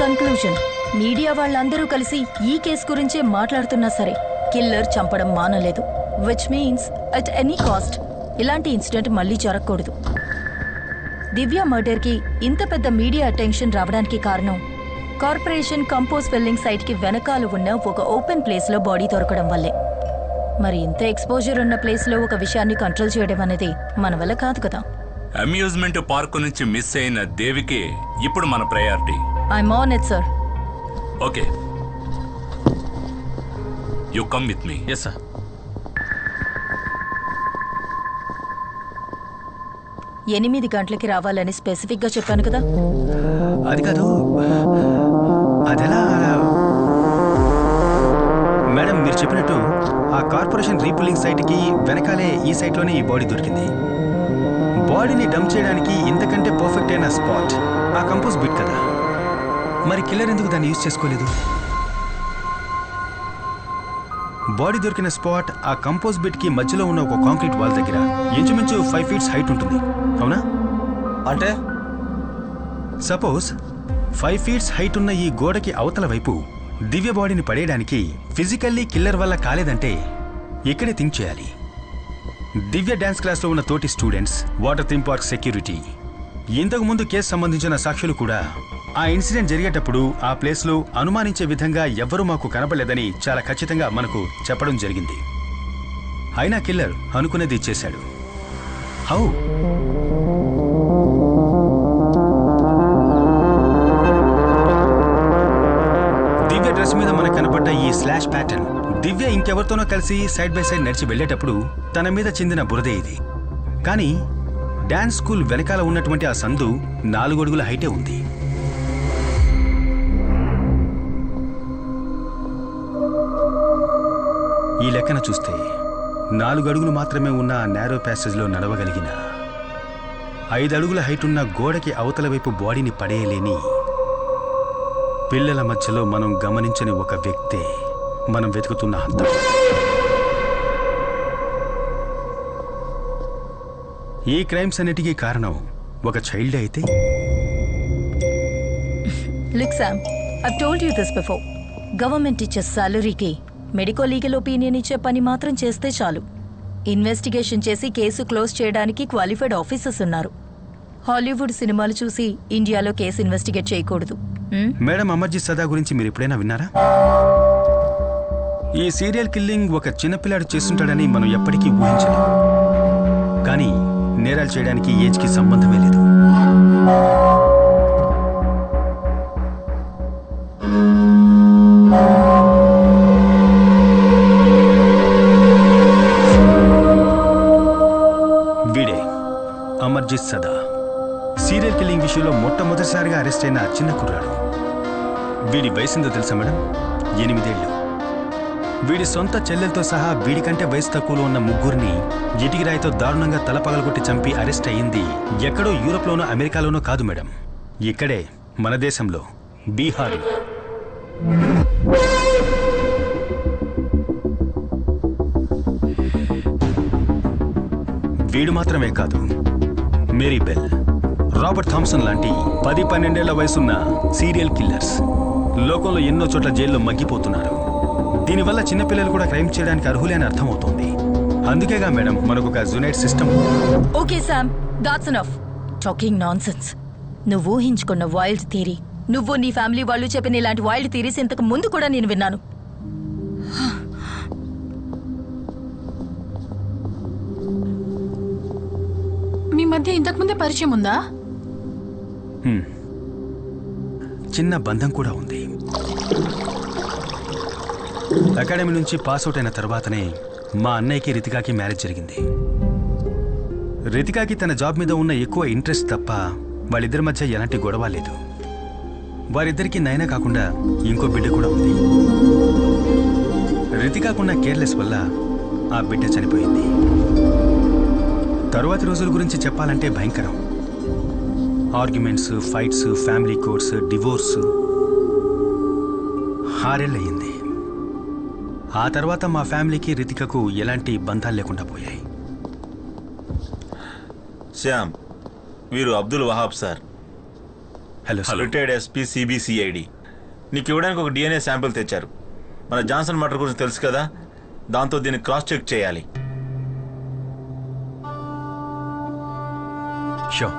Conclusion, media వాళ్ళందరూ కలిసి ఈ కేసు గురించే మాట్లాడుతున్నా సరే కిల్లర్ చంపడం మానలేదు. Which means at any cost ఇలాంటి ఇన్సిడెంట్ మళ్ళీ జరగకూడదు. దివ్య మర్డర్కి ఇంత పెద్ద మీడియా అటెన్షన్ రావడానికి కారణం కార్పొరేషన్ కంపోజ్ ఫిల్లింగ్ సైట్కి వెనకాల ఉన్న ఒక ఓపెన్ ప్లేస్లో బాడీ దొరకడం వల్లే. మరి ఇంత ఎక్స్పోజర్ ఉన్న ప్లేస్లో ఒక విషయాన్ని కంట్రోల్ చేయడం అనేది మన వల్ల కాదు కదా. అమ్యూజ్మెంట్ పార్క్ నుంచి మిస్ అయిన దేవికి ఇప్పుడు మన priority. I'm on it sir. Okay, you come with me. Yes sir. 8 గంటలకి రావాలని స్పెసిఫిక్ గా చెప్పాను కదా. అది కాదు, అదెలా మేడం? మీరు చెప్పినట్టు ఆ కార్పొరేషన్ రీపులింగ్ సైట్కి వెనకాలే ఈ సైట్లోనే ఈ బాడీ దొరికింది. బాడీని డంప్ చేయడానికి ఇంతకంటే పర్ఫెక్ట్ అయిన స్పాట్ ఆ కంపోజ్ బిట్ కదా. మరి కిల్లర్ ఎందుకు దాన్ని యూజ్ చేసుకోలేదు? బాడీ దొరికిన స్పాట్ ఆ కంపోజ్ బిట్ కి మధ్యలో ఉన్న ఒక కాంక్రీట్ వాల్ దగ్గర ఇంచుమించు 5 feet హైట్ ఉంటుంది, అవునా? అంటే సపోజ్ 5 feet హైట్ ఉన్న ఈ గోడకి అవతల వైపు దివ్య బాడీని పడేయడానికి ఫిజికల్లీ కిల్లర్ వల్ల కాలేదంటే ఇక్కడే థింక్ చేయాలి. దివ్య డాన్స్ క్లాస్లో ఉన్న తోటి students, water theme park security, ఇంతకు ముందు కేసు సంబంధించిన సాక్షులు కూడా ఆ ఇన్సిడెంట్ జరిగేటప్పుడు ఆ ప్లేస్లో అనుమానించే విధంగా ఎవ్వరూ మాకు కనపడలేదని చాలా ఖచ్చితంగా మనకు చెప్పడం జరిగింది. అయినా కిల్లర్ అనుకునేది ఇచ్చేశాడు. హౌ? దివ్య డ్రెస్ మీద మనకు కనపడ్డ ఈ స్లాష్ ప్యాటర్న్ దివ్య ఇంకెవరితోనో కలిసి సైడ్ బై సైడ్ నడిచి వెళ్లేటప్పుడు తన మీద చెందిన బురదే ఇది. కానీ డాన్స్ స్కూల్ వెనకాల ఉన్నటువంటి ఆ సందు 4 అడుగుల హైటే ఉంది. ఈ లెక్కన చూస్తే 4 అడుగులు మాత్రమే ఉన్న ఆ నేరో ప్యాసేజ్లో నడవగలిగిన 5 అడుగుల హైట్ ఉన్న గోడకి అవతల వైపు బాడీని పడేయలేని పిల్లల మధ్యలో మనం గమనించని ఒక వ్యక్తే మనం వెతుకుతున్న హంతకుడు. ఈ క్రైమ్స్ అన్నిటికీ కారణం ఒక చైల్డ్ అయితే? Look Sam, I've told you this before. Government ఇచ్చే సాలరీకి మెడికో లీగల్ ఒపీనియన్ ఇచ్చే పని మాత్రం చేస్తే చాలు. ఇన్వెస్టిగేషన్ చేసి కేసు క్లోజ్ చేయడానికి క్వాలిఫైడ్ ఆఫీసర్స్ ఉన్నారు. హాలీవుడ్ సినిమాలు చూసి ఇండియాలో కేసు ఇన్వెస్టిగేట్ చేయకూడదు. మేడం, అమర్జీత్ సదా గురించి మీరు ఎప్పుడైనా విన్నారా? ఈ సీరియల్ కిల్లింగ్ ఒక చిన్నపిల్లాడు చేస్తుంటాడని మనం ఎప్పటికీ ఊహించలేం. కానీ నేరాలు చేయడానికి ఏజ్కి సంబంధమే లేదు. వీడే అమర్జీత్ సదా, సీరియల్ కిల్లింగ్ విషయంలో మొట్టమొదటిసారిగా అరెస్ట్ అయిన చిన్న కుర్రాడు. వీడి వయసుందో తెలుసా మేడం? 8 ఏళ్ళు. వీడి సొంత చెల్లెలతో సహా వీడికంటే వయసు తక్కువలో ఉన్న 3 ఇటికి రాయితో దారుణంగా తల పగలగొట్టి చంపి అరెస్ట్ అయ్యింది ఎక్కడో యూరోప్లోనో అమెరికాలోనో కాదు మేడం, ఇక్కడే మన దేశంలో, బీహార్. వీడు మాత్రమే కాదు, మేరీ బెల్, రాబర్ట్ థామ్సన్ లాంటి 10-12 ఏళ్ల వయసున్న సీరియల్ కిల్లర్స్ లోకంలో ఎన్నో చోట్ల జైల్లో మగ్గిపోతున్నారు. దీనివల్ల చిన్నపిల్లలు కూడా క్రైమ్ చేయడానికి అర్హులే అని అర్థమవుతోంది. అందుకేగా మేడం మనకొక జునైట్ system. Okay Sam, that's enough talking nonsense. నువ్వు ఊహించుకున్న వైల్డ్ థియరీ, నువ్వు నీ ఫ్యామిలీ వాళ్ళు చెప్పిన ఇలాంటి వైల్డ్ థియరీస్ ఇంతకు ముందు కూడా నేను విన్నాను. మీ మధ్య ఇంతకుముందే పరిచయం ఉందా? చిన్న బంధం కూడా ఉంది. అకాడమీ నుంచి పాస్అవుట్ అయిన తర్వాతనే మా అన్నయ్యకి రితికాకి మ్యారేజ్ జరిగింది. రితికాకి తన జాబ్ మీద ఉన్న ఎక్కువ ఇంట్రెస్ట్ తప్ప వాళ్ళిద్దరి మధ్య ఎలాంటి గొడవ లేదు. వారిద్దరికీ నయన కాకుండా ఇంకో బిడ్డ కూడా ఉంది. రితికాకున్న కేర్లెస్ వల్ల ఆ బిడ్డ చనిపోయింది. తరువాతి రోజుల గురించి చెప్పాలంటే భయంకరం. Arguments, fights, family courts, divorce. 6 ఏళ్ళు అయ్యింది. ఆ తర్వాత మా ఫ్యామిలీకి రితికకు ఎలాంటి బంధాలు లేకుండా పోయాయి. శ్యామ్, వీరు Abdul Wahab sir. Hello sir. Retired SP CBCID. నీకు ఇవ్వడానికి ఒక DNA శాంపిల్ తెచ్చారు. మన జాన్సన్ మర్డర్ గురించి తెలుసు కదా, దాంతో దీన్ని క్రాస్ చెక్ చేయాలి. షూర్.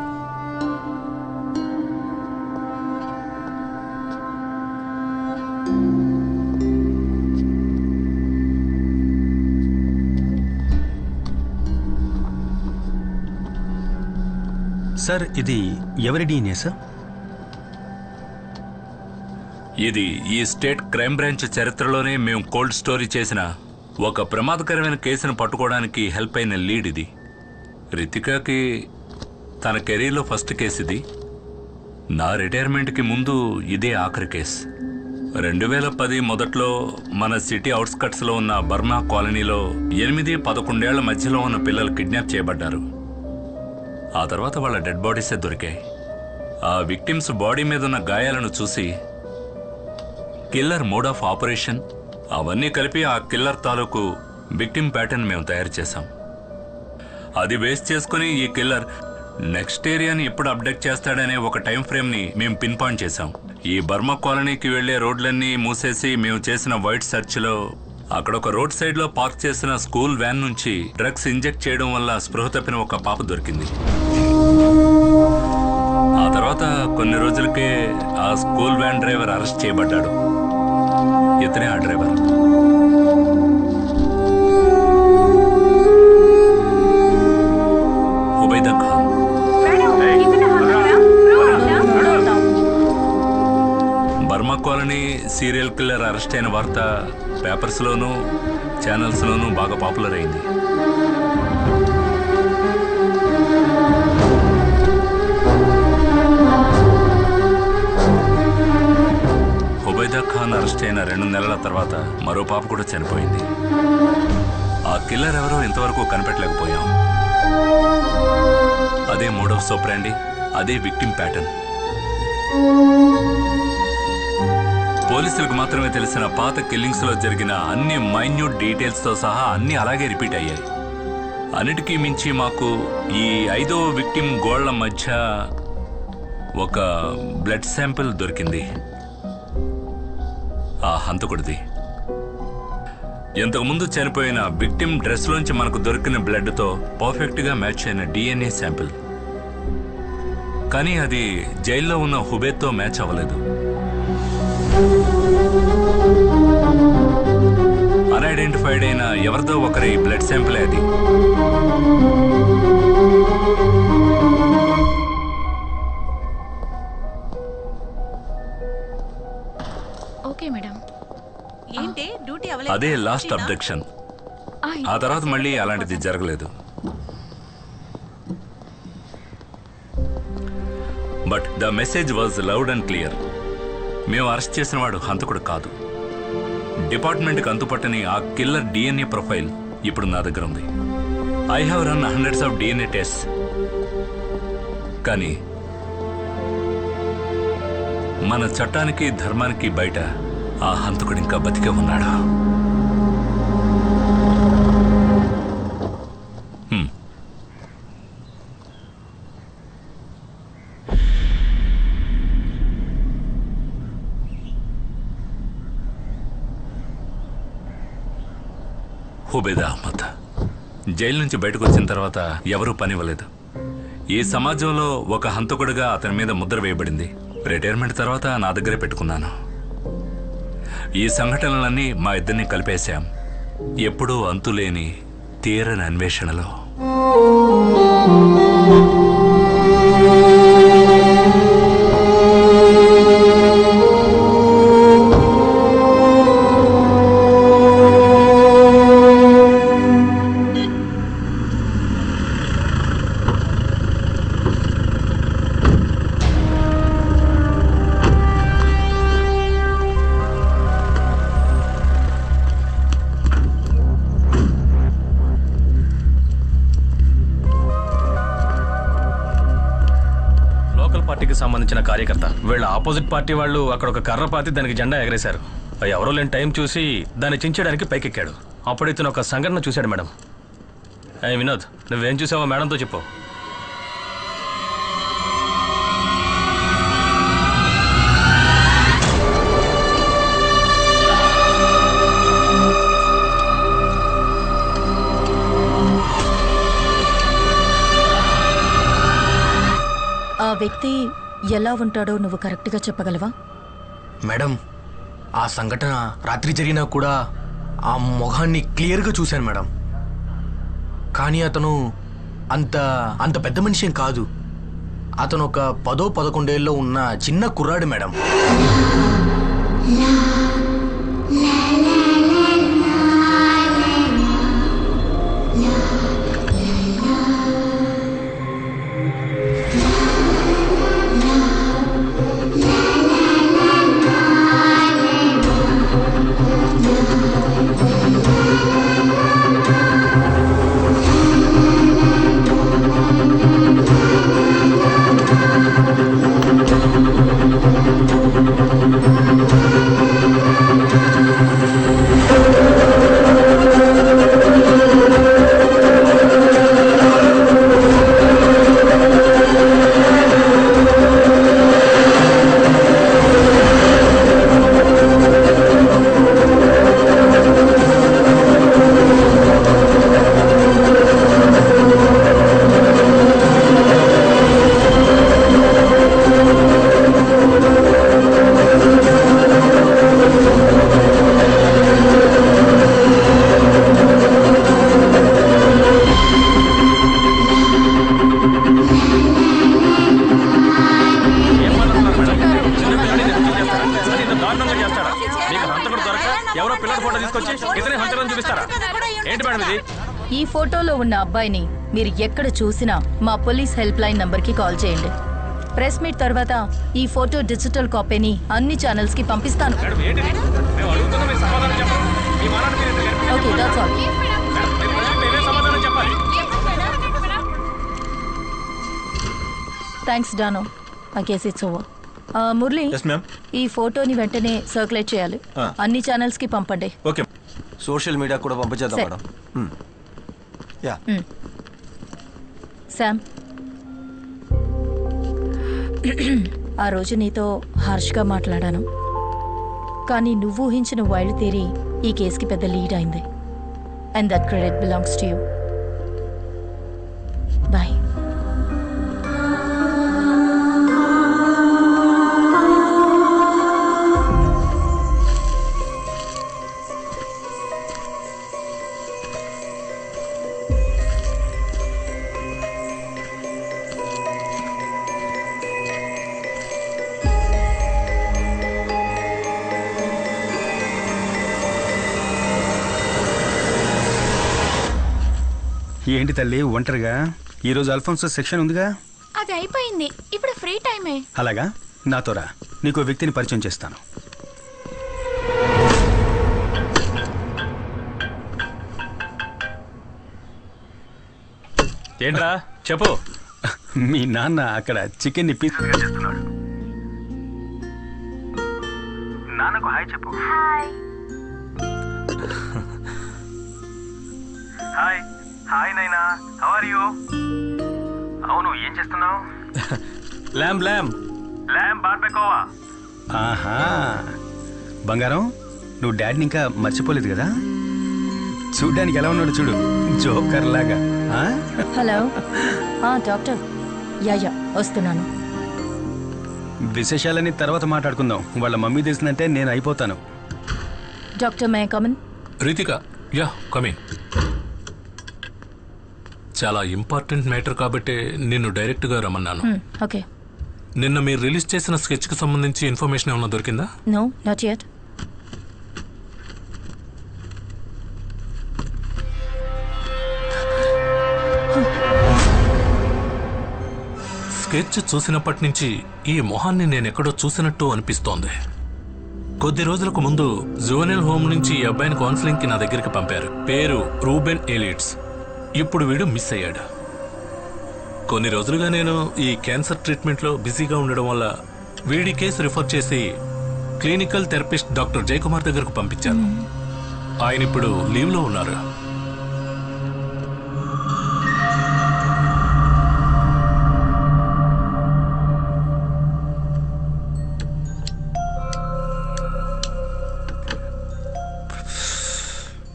సార్ ఇది ఎవరి DNA సార్? ఇది ఈ స్టేట్ క్రైమ్ బ్రాంచ్ చరిత్రలోనే మేము కోల్డ్ స్టోరీ చేసిన ఒక ప్రమాదకరమైన కేసును పట్టుకోవడానికి హెల్ప్ అయిన లీడ్ ఇది. రితికాకి తన కెరీర్లో ఫస్ట్ కేసు ఇది. నా రిటైర్మెంట్కి ముందు ఇదే ఆఖరి కేసు. 2010 మొదట్లో మన సిటీ అవుట్స్కట్స్లో ఉన్న బర్మా కాలనీలో 8-11 ఏళ్ల మధ్యలో ఉన్న పిల్లలు కిడ్నాప్ చేయబడ్డారు. ఆ తర్వాత వాళ్ళ డెడ్ బాడీసే దొరికాయి. ఆ విక్టిమ్స్ బాడీ మీద ఉన్న గాయాలను చూసి కిల్లర్ మోడ్ ఆఫ్ ఆపరేషన్ అవన్నీ కలిపి ఆ కిల్లర్ తాలూకు విక్టిమ్ ప్యాటర్న్ మేము తయారు చేశాం. అది బేస్ చేసుకుని ఈ కిల్లర్ నెక్స్ట్ ఏరియాని ఎప్పుడు అప్డేట్ చేస్తాడనే ఒక టైం ఫ్రేమ్ని మేము పిన్ పాయింట్ చేశాం. ఈ బర్మా కాలనీకి వెళ్లే రోడ్లన్నీ మూసేసి మేము చేసిన వైట్ సెర్చ్లో అక్కడ ఒక రోడ్ సైడ్లో పార్క్ చేసిన స్కూల్ వ్యాన్ నుంచి డ్రగ్స్ ఇంజెక్ట్ చేయడం వల్ల స్పృహ తప్పిన ఒక పాప దొరికింది. ఆ తర్వాత కొన్ని రోజులకే ఆ స్కూల్ వ్యాన్ డ్రైవర్ అరెస్ట్ చేయబడ్డాడు. ఇతనే ఆ driver. Ubaida Khan. Burma colony serial killer arrest అయిన వార్త పేపర్స్లోనూ ఛానల్స్లోనూ బాగా పాపులర్ అయింది. ఉబైదా ఖాన్ అరెస్ట్ అయిన 2 నెలల తర్వాత మరో పాప కూడా చనిపోయింది. ఆ కిల్లర్ ఎవరో ఇంతవరకు కనిపెట్టలేకపోయాం. అదే మోడ్ ఆఫ్ సోప్రాండి, అదే విక్టిమ్ ప్యాటర్న్. పోలీసులకు మాత్రమే తెలిసిన పాత కిల్లింగ్స్ లో జరిగిన అన్ని మైన్యూట్ డీటెయిల్స్ తో సహా అన్ని అలాగే రిపీట్ అయ్యాయి. అన్నిటికీ మించి మాకు ఈ 5వ విక్టిమ్ గోళ్ల మధ్య ఒక బ్లడ్ శాంపిల్ దొరికింది. ఆ హంతకుడిది. ఇంతకుముందు చనిపోయిన విక్టిమ్ డ్రెస్ లోంచి మనకు దొరికిన బ్లడ్ తో పర్ఫెక్ట్ గా మ్యాచ్ అయిన DNA శాంపిల్. కానీ అది జైల్లో ఉన్న హుబేద్తో మ్యాచ్ అవ్వలేదు. అన్ఐడెంటిఫైడ్ అయిన ఎవరిదో ఒకరి బ్లడ్ శాంపిల్ అది. Okay madam. ఏంటి డ్యూటీ అదే లాస్ట్ అబ్డక్షన్. ఆ తర్వాత మళ్ళీ అలాంటిది జరగలేదు. But the message was loud and clear. మేము అరెస్ట్ చేసిన వాడు హంతకుడు కాదు. డిపార్ట్మెంట్కి అంతుపట్టని ఆ కిల్లర్ DNA ప్రొఫైల్ ఇప్పుడు నా దగ్గర ఉంది. I have run hundreds of DNA test. కానీ మన చట్టానికి ధర్మానికి బయట ఆ హంతకుడు ఇంకా బతికే ఉన్నాడు. హుబేదా అహ్మద్ జైలు నుంచి బయటకు వచ్చిన తర్వాత ఎవరూ పనివ్వలేదు. ఈ సమాజంలో ఒక హంతకుడిగా అతని మీద ముద్ర వేయబడింది. రిటైర్మెంట్ తర్వాత నా దగ్గరే పెట్టుకున్నాను. ఈ సంఘటనలన్నీ మా ఇద్దరిని కలిపేశాం. ఎప్పుడూ అంతులేని తీరని అన్వేషణలో. సంబంధించిన కార్యకర్త వీళ్ళ ఆపోజిట్ పార్టీ వాళ్ళు అక్కడ ఒక కర్ర పాతి దానికి జెండా ఎగరేశారు. ఎవరో లేని టైం చూసి దాన్ని చించడానికి పైకెక్కాడు. అప్పుడు ఇతను ఒక సంఘటన చూశాడు. మేడం, వినోద్, నువ్వేం చూసావో మేడంతో చెప్పు. ఆ వ్యక్తి ఎలా ఉంటాడో నువ్వు కరెక్ట్గా చెప్పగలవా? మేడం, ఆ సంఘటన రాత్రి జరిగినా కూడా ఆ మొహాన్ని క్లియర్గా చూశాను మేడం. కానీ అతను అంత అంత పెద్ద మనిషి ఏం కాదు. అతను ఒక 10-11 ఏళ్ళలో ఉన్న చిన్న కుర్రాడు మేడం. ఎవరో పిల్లల ఫోటో తీసుకొచ్చి ఇతనే హంతకం చూపిస్తారా? ఏంటి మేడం ఇది? ఈ ఫోటోలో ఉన్న అబ్బాయిని మీరు ఎక్కడ చూసినా మా పోలీస్ హెల్ప్ లైన్ నంబర్కి కాల్ చేయండి. ప్రెస్ మీట్ తర్వాత ఈ ఫోటో డిజిటల్ కాపీని అన్ని ఛానల్స్ కి పంపిస్తాను. మేడం ఏంటిది? మేము అడుగుతున్నా, మీరు సమాధానం చెప్పండి. మీ మానాన్ని మీరు ఇంత గట్టిగా ఓకే, దట్స్ ఆల్. మేడం, మీరు ప్రజలకు మీరే సమాధానం చెప్పాలి. థ్యాంక్స్ డానో. I guess it's over. Murali, yes ma'am. ఈ ఫోటోని వెంటనే సర్క్యులేట్ చేయాలి. అన్ని ఛానల్స్ కి పంపండి. ఓకే. సోషల్ మీడియా కూడా పంపించేద్దాం సరే. మేడం. యా. శామ్, ఆ రోజు నీతో హార్ష్గా మాట్లాడాను, కానీ నువ్వు ఊహించిన వైల్డ్ థియరీ ఈ కేసుకి పెద్ద లీడ్ అయింది. And that credit belongs to you. Bye. ఏంటి తల్లి ఒంటరిగా? ఈరోజు అల్ఫోన్సో సెక్షన్ ఉందిగా? అది అయిపోయింది, ఇప్పుడు ఫ్రీ టైమే. అలాగా, నాతో రా, నీకు వ్యక్తిని పరిచయం చేస్తాను. ఏంట్రా చెప్పు. మీ నాన్న అక్కడ చికెన్ పీస్గా చేస్తున్నాడు. నాన్నకు హాయ్ చెప్పు. హాయ్. హాయ్ నైనా, హౌ ఆర్ యు? అవును, ఏం చేస్తున్నావు? ల్యామ్ ల్యామ్ ల్యామ్ బార్బెకోవా. ఆహా, బంగారం, నువ్వు డాడీని ఇంకా మర్చిపోలేదు కదా? చూడ్డానికి ఎలా ఉన్నాడు చూడు, జోకర్ లాగా. హలో. డాక్టర్. యా వస్తున్నాను. విశేషాలని తర్వాత మాట్లాడుకుందాం. వాళ్ళ మమ్మీ తెలిసిందంటే నేను అయిపోతాను. డాక్టర్, మే కమన్? Ritika, yeah coming. చాలా ఇంపార్టెంట్ మ్యాటర్ కాబట్టి నిన్ను డైరెక్ట్గా రమ్మన్నాను. ఓకే. నిన్న మీరు రిలీజ్ చేసిన స్కెచ్కి సంబంధించి ఇన్ఫర్మేషన్ ఏమైనా దొరికిందా? No, not yet. స్కెచ్ చూసినప్పటి నుంచి ఈ మొహాన్ని నేనెక్కడో చూసినట్టు అనిపిస్తోంది. కొద్ది రోజులకు ముందు జువెనైల్ హోమ్ నుంచి ఈ అబ్బాయిని కౌన్సిలింగ్కి నా దగ్గరికి పంపారు. పేరు రూబెన్ ఎలిట్స్. ఇప్పుడు వీడు మిస్ అయ్యాడు. కొన్ని రోజులుగా నేను ఈ క్యాన్సర్ ట్రీట్మెంట్లో బిజీగా ఉండడం వల్ల వీడి కేసు రిఫర్ చేసి క్లినికల్ థెరపిస్ట్ డాక్టర్ జయకుమార్ దగ్గరకు పంపించాను. ఆయన ఇప్పుడు లీవ్లో ఉన్నారు.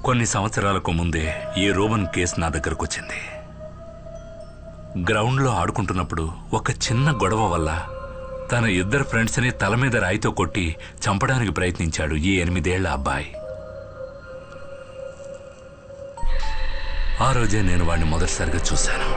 కొన్ని సంవత్సరాలకు ముందే ఈ రోమన్ కేసు నా దగ్గరకు వచ్చింది. గ్రౌండ్లో ఆడుకుంటున్నప్పుడు ఒక చిన్న గొడవ వల్ల తన ఇద్దరు ఫ్రెండ్స్ని తల మీద రాయితో కొట్టి చంపడానికి ప్రయత్నించాడు ఈ 8 ఏళ్ల అబ్బాయి. ఆ రోజే నేను వాడిని మొదటిసారిగా చూశాను.